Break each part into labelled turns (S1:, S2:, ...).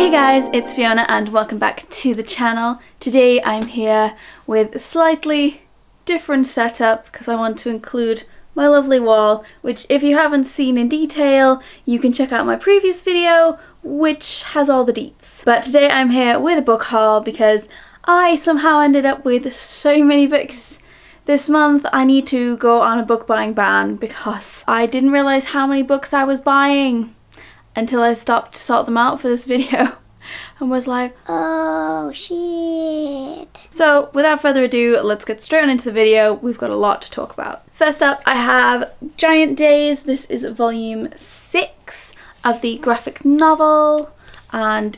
S1: Hey guys, it's Fiona and welcome back to the channel. Today I'm here with a slightly different setup because I want to include my lovely wall, which if you haven't seen in detail, you can check out my previous video, which has all the deets. But today I'm here with a book haul because I somehow ended up with so many books this month. I need to go on a book buying ban because I didn't realise how many books I was buying until I stopped to sort them out for this video and was like, oh shit. So without further ado, let's get straight on into the video. We've got a lot to talk about. First up, I have Giant Days. This is volume 6 of the graphic novel, and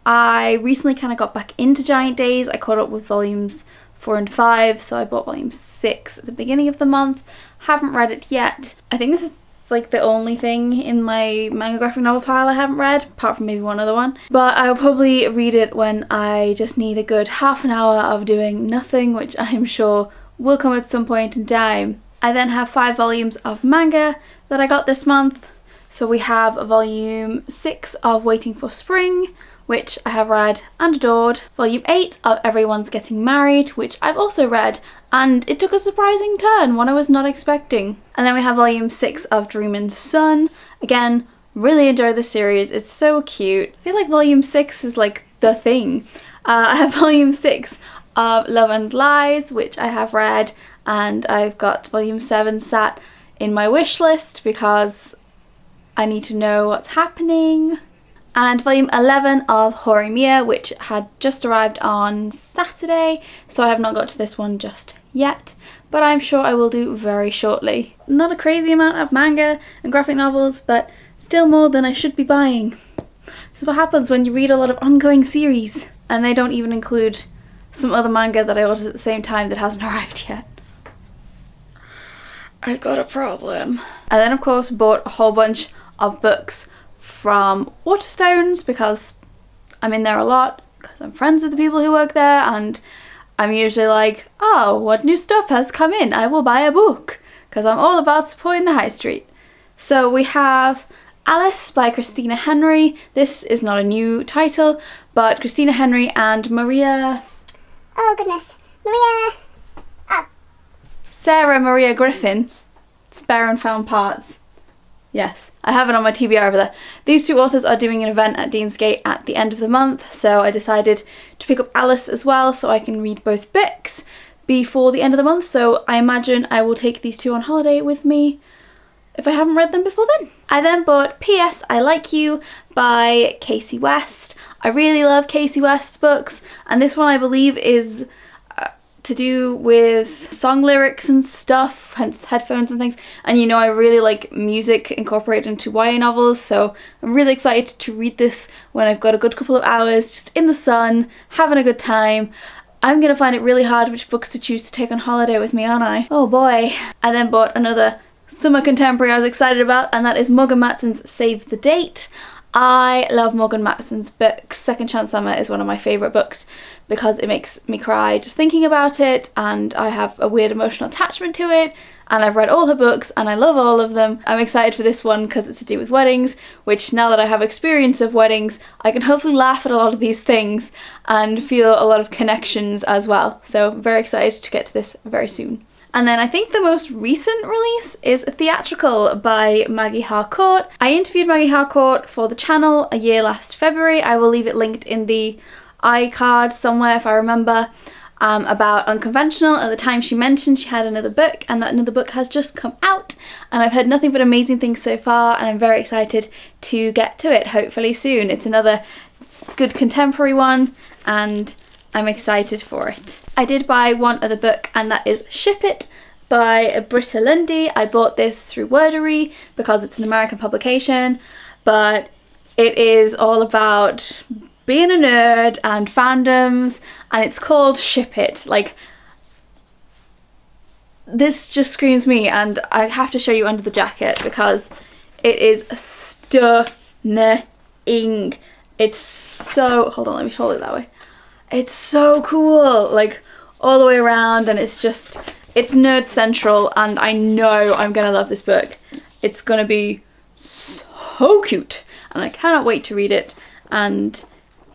S1: I recently kind of got back into Giant Days. I caught up with volumes 4 and 5, so I bought volume 6 at the beginning of the month. Haven't read it yet. I think this is like the only thing in my manga graphic novel pile I haven't read, apart from maybe one other one. But I'll probably read it when I just need a good half an hour of doing nothing, which I'm sure will come at some point in time. I then have 5 volumes of manga that I got this month. So we have volume 6 of Waiting for Spring, which I have read and adored. Volume 8 of Everyone's Getting Married, which I've also read, and it took a surprising turn, one I was not expecting. And then we have volume 6 of Dreamin's Son. Again, really enjoy the series, it's so cute. I feel like volume 6 is like the thing. I have volume 6 of Love and Lies, which I have read, and I've got volume 7 sat in my wish list because I need to know what's happening. And volume 11 of Horimiya, which had just arrived on Saturday, so I have not got to this one just yet, but I'm sure I will do very shortly. Not a crazy amount of manga and graphic novels, but still more than I should be buying. This is what happens when you read a lot of ongoing series, and they don't even include some other manga that I ordered at the same time that hasn't arrived yet. I've got a problem. And then of course bought a whole bunch of books from Waterstones because I'm in there a lot, because I'm friends with the people who work there, and I'm usually like, oh, what new stuff has come in? I will buy a book, because I'm all about supporting the high street. So we have Alice by Christina Henry. This is not a new title, but Christina Henry and Maria...
S2: oh goodness, Maria... oh.
S1: Sarah Maria Griffin. Spare and Found Parts. Yes, I have it on my TBR over there. These two authors are doing an event at Deansgate at the end of the month, so I decided to pick up Alice as well so I can read both books before the end of the month, so I imagine I will take these two on holiday with me if I haven't read them before then. I then bought P.S. I Like You by Casey West. I really love Casey West's books, and this one I believe is to do with song lyrics and stuff, hence headphones and things, and you know I really like music incorporated into YA novels, so I'm really excited to read this when I've got a good couple of hours just in the sun, having a good time. I'm gonna find it really hard which books to choose to take on holiday with me, aren't I? Oh boy. I then bought another summer contemporary I was excited about, and that is Morgan Matsson's Save the Date. I love Morgan Matson's books. Second Chance Summer is one of my favourite books because it makes me cry just thinking about it, and I have a weird emotional attachment to it, and I've read all her books and I love all of them. I'm excited for this one because it's to do with weddings, which now that I have experience of weddings, I can hopefully laugh at a lot of these things and feel a lot of connections as well. So very excited to get to this very soon. And then I think the most recent release is Theatrical by Maggie Harcourt. I interviewed Maggie Harcourt for the channel a year last February. I will leave it linked in the iCard somewhere if I remember, about Unconventional. At the time she mentioned she had another book, and that another book has just come out, and I've heard nothing but amazing things so far, and I'm very excited to get to it hopefully soon. It's another good contemporary one, and I'm excited for it. I did buy one other book, and that is Ship It by Britta Lundy. I bought this through Wordery because it's an American publication, but it is all about being a nerd and fandoms, and it's called Ship It. Like, this just screams me, and I have to show you under the jacket because it is stunning. It's so, hold on, let me hold it that way. It's so cool, like all the way around, and it's just, it's nerd central, and I know I'm gonna love this book. It's gonna be so cute, and I cannot wait to read it. And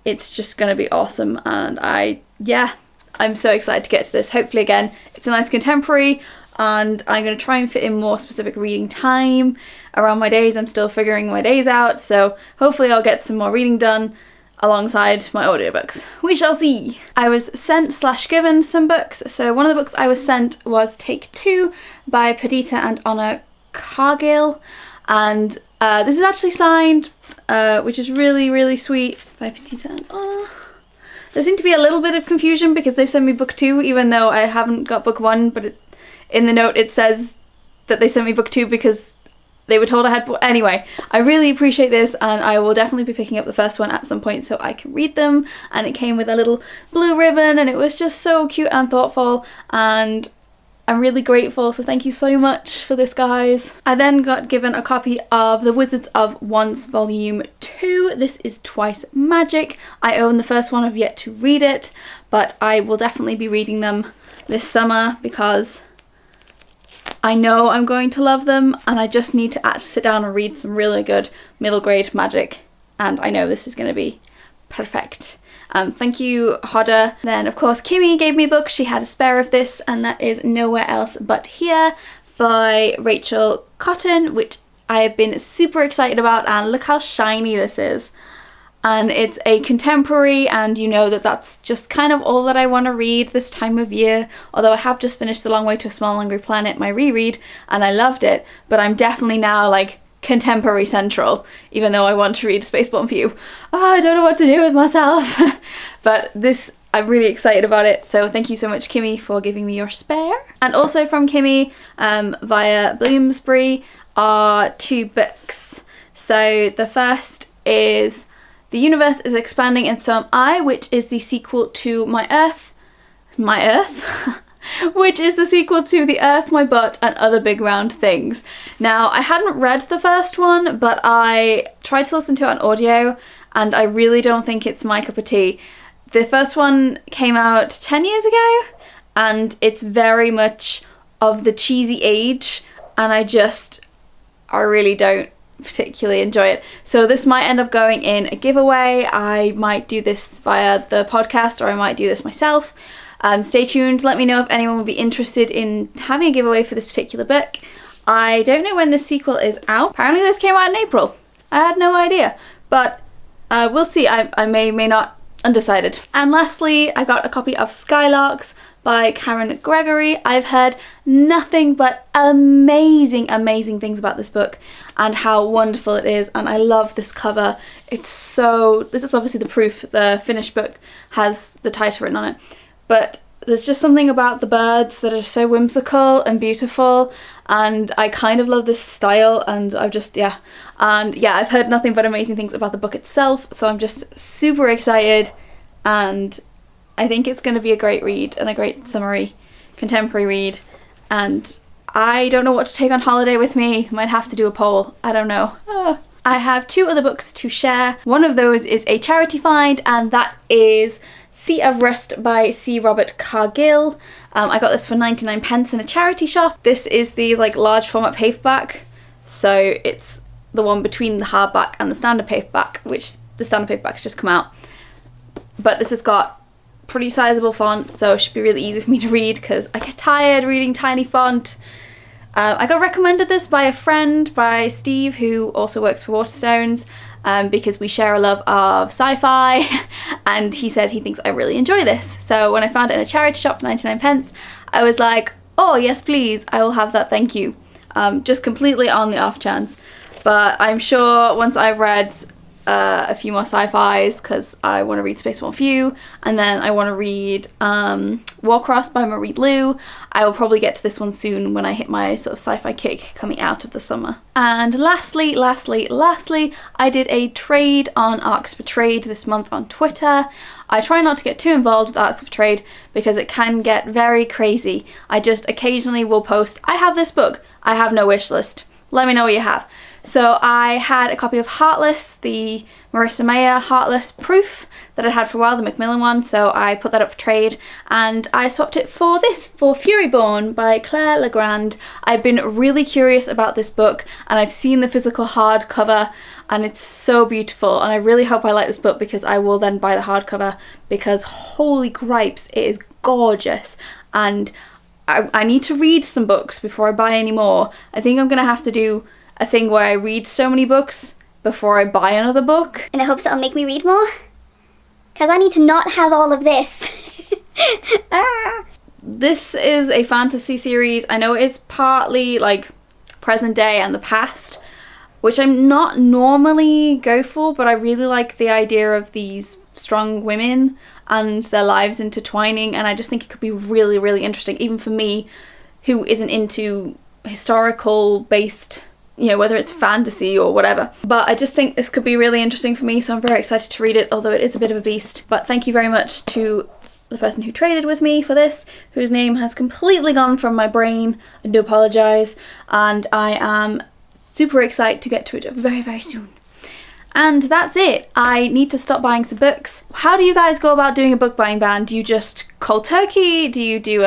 S1: it's just going to be awesome, and I'm so excited to get to this. Hopefully, again, it's a nice contemporary, and I'm going to try and fit in more specific reading time around my days. I'm still figuring my days out, so hopefully I'll get some more reading done alongside my audiobooks. We shall see. I was sent/given some books. So one of the books I was sent was Take Two by Perdita and Anna Cargill, and this is actually signed, which is really, really sweet, by Perdita and Anna. There seemed to be a little bit of confusion because they've sent me book 2 even though I haven't got book 1, but in the note it says that they sent me book 2 because they were told I had book. Anyway, I really appreciate this, and I will definitely be picking up the first one at some point so I can read them. And it came with a little blue ribbon, and it was just so cute and thoughtful, and I'm really grateful, so thank you so much for this, guys. I then got given a copy of The Wizards of Once Volume 2. This is Twice Magic. I own the first one, I've yet to read it, but I will definitely be reading them this summer because I know I'm going to love them, and I just need to actually sit down and read some really good middle grade magic, and I know this is going to be perfect. Thank you, Hodder. Then, of course, Kimmy gave me a book. She had a spare of this, and that is Nowhere Else But Here by Rachel Cotton, which I have been super excited about, and look how shiny this is. And it's a contemporary, and you know that that's just kind of all that I want to read this time of year, although I have just finished The Long Way to a Small Hungry Planet, my reread, and I loved it, but I'm definitely now like contemporary central, even though I want to read Spaceborne View. I don't know what to do with myself. But this, I'm really excited about it, so thank you so much, Kimmy, for giving me your spare. And also from Kimmy, via Bloomsbury, are 2 books. So the first is The Universe is Expanding and So Am I, which is the sequel to My Earth, which is the sequel to The Earth, My Butt and Other Big Round Things. Now, I hadn't read the first one, but I tried to listen to it on audio, and I really don't think it's my cup of tea. The first one came out 10 years ago, and it's very much of the cheesy age, and I really don't particularly enjoy it. So this might end up going in a giveaway. I might do this via the podcast, or I might do this myself. Stay tuned, let me know if anyone would be interested in having a giveaway for this particular book. I don't know when this sequel is out. Apparently this came out in April. I had no idea, but we'll see. I may not, undecided. And lastly, I got a copy of Skylarks by Karen Gregory. I've heard nothing but amazing things about this book and how wonderful it is, and I love this cover. This is obviously the proof. The finished book has the title written on it, but there's just something about the birds that are so whimsical and beautiful, and I kind of love this style, and I've heard nothing but amazing things about the book itself, so I'm just super excited, and I think it's going to be a great read and a great summery contemporary read, and I don't know what to take on holiday with me. Might have to do a poll. I don't know. I have 2 other books to share. One of those is a charity find, and that is Sea of Rust by C. Robert Cargill. I got this for 99p in a charity shop. This is the large format paperback, so it's the one between the hardback and the standard paperback, which the standard paperback's just come out. But this has got pretty sizable font, so it should be really easy for me to read because I get tired reading tiny font. I got recommended this by a friend, by Steve, who also works for Waterstones, because we share a love of sci-fi, and he said he thinks I really enjoy this. So when I found it in a charity shop for 99p, I was like, oh yes please, I will have that, thank you. Just completely on the off chance. But I'm sure once I've read a few more sci-fis, because I want to read Spaceborne View, and then I want to read Warcross by Marie Lu. I will probably get to this one soon when I hit my sort of sci-fi kick coming out of the summer. And lastly, I did a trade on Arcs for Trade this month on Twitter. I try not to get too involved with Arcs for Trade because it can get very crazy. I just occasionally will post, I have this book, I have no wish list, let me know what you have. So I had a copy of Heartless, the Marissa Meyer Heartless proof that I'd had for a while, the Macmillan one, so I put that up for trade and I swapped it for this, for Furyborn by Claire Legrand. I've been really curious about this book and I've seen the physical hardcover and it's so beautiful, and I really hope I like this book because I will then buy the hardcover, because holy gripes, it is gorgeous. And I need to read some books before I buy any more. I think I'm gonna have to do a thing where I read so many books before I buy another book.
S2: In the hopes it'll make me read more? Because I need to not have all of this.
S1: This is a fantasy series. I know it's partly like present day and the past, which I'm not normally go for, but I really like the idea of these strong women and their lives intertwining, and I just think it could be really, really interesting, even for me who isn't into historical based, you know, whether it's fantasy or whatever. But I just think this could be really interesting for me, so I'm very excited to read it, although it is a bit of a beast. But thank you very much to the person who traded with me for this, whose name has completely gone from my brain. I do apologise, and I am super excited to get to it very, very soon. And that's it. I need to stop buying some books. How do you guys go about doing a book buying ban? Do you just cold turkey? Do you do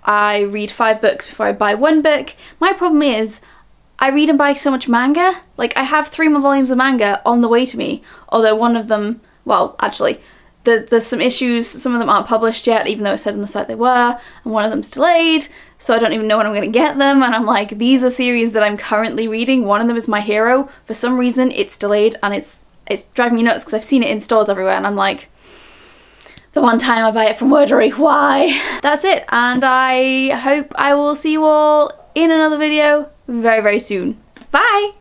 S1: I read 5 books before I buy 1 book? My problem is I read and buy so much manga. Like, I have 3 more volumes of manga on the way to me, although one of them, well, actually, there's some issues. Some of them aren't published yet, even though it said on the site they were, and one of them's delayed, so I don't even know when I'm going to get them, and I'm like, these are series that I'm currently reading. One of them is My Hero. For some reason, it's delayed, and it's driving me nuts because I've seen it in stores everywhere, and I'm like, the one time I buy it from Wordery, why? That's it, and I hope I will see you all in another video very, very soon. Bye!